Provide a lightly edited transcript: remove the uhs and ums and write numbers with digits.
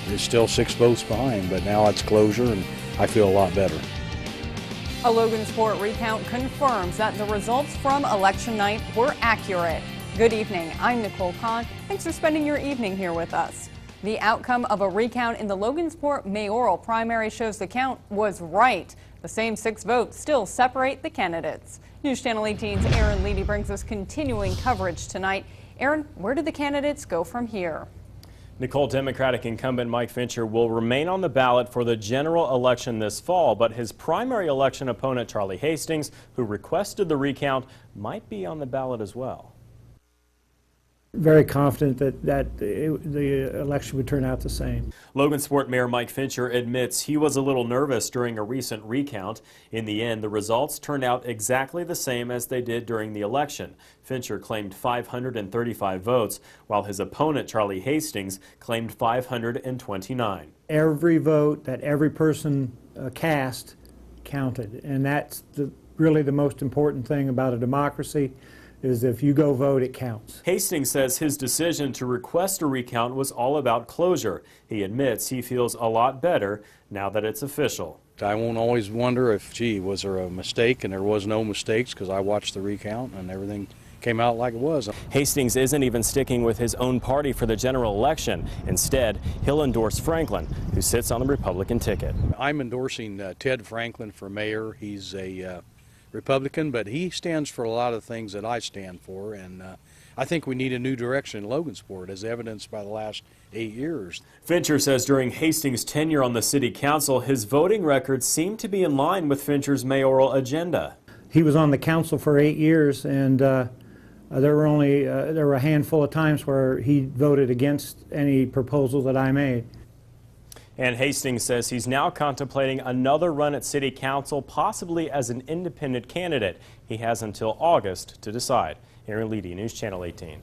is still 6 votes behind, but now it's closure and I feel a lot better. A Logansport recount confirms that the results from election night were accurate. Good evening, I'm Nicole Kahn. Thanks for spending your evening here with us. The outcome of a recount in the Logansport mayoral primary shows the count was right. The same 6 votes still separate the candidates. News Channel 18's Aaron Leedy brings us continuing coverage tonight. Aaron, where do the candidates go from here? Nicole, Democratic incumbent Mike Fincher will remain on the ballot for the general election this fall, but his primary election opponent, Charlie Hastings, who requested the recount, might be on the ballot as well. Very confident that the election would turn out the same. Logansport Mayor Mike Fincher admits he was a little nervous during a recent recount. In the end, the results turned out exactly the same as they did during the election. Fincher claimed 535 votes, while his opponent, Charlie Hastings, claimed 529. Every vote that every person cast counted, and that's really the most important thing about a democracy. Is if you go vote, it counts. Hastings says his decision to request a recount was all about closure. He admits he feels a lot better now that it's official. I won't always wonder if, gee, was there a mistake, and there was no mistakes because I watched the recount and everything came out like it was. Hastings isn't even sticking with his own party for the general election. Instead, he'll endorse Franklin, who sits on the Republican ticket. I'm endorsing Ted Franklin for mayor. He's a Republican, but he stands for a lot of things that I stand for, and I think we need a new direction in Logansport, as evidenced by the last 8 years. Fincher says during Hastings' tenure on the city council, his voting record seemed to be in line with Fincher's mayoral agenda. He was on the council for 8 years, and there were a handful of times where he voted against any proposal that I made. And Hastings says he's now contemplating another run at city council, possibly as an independent candidate. He has until August to decide. Aaron Leedy, News Channel 18.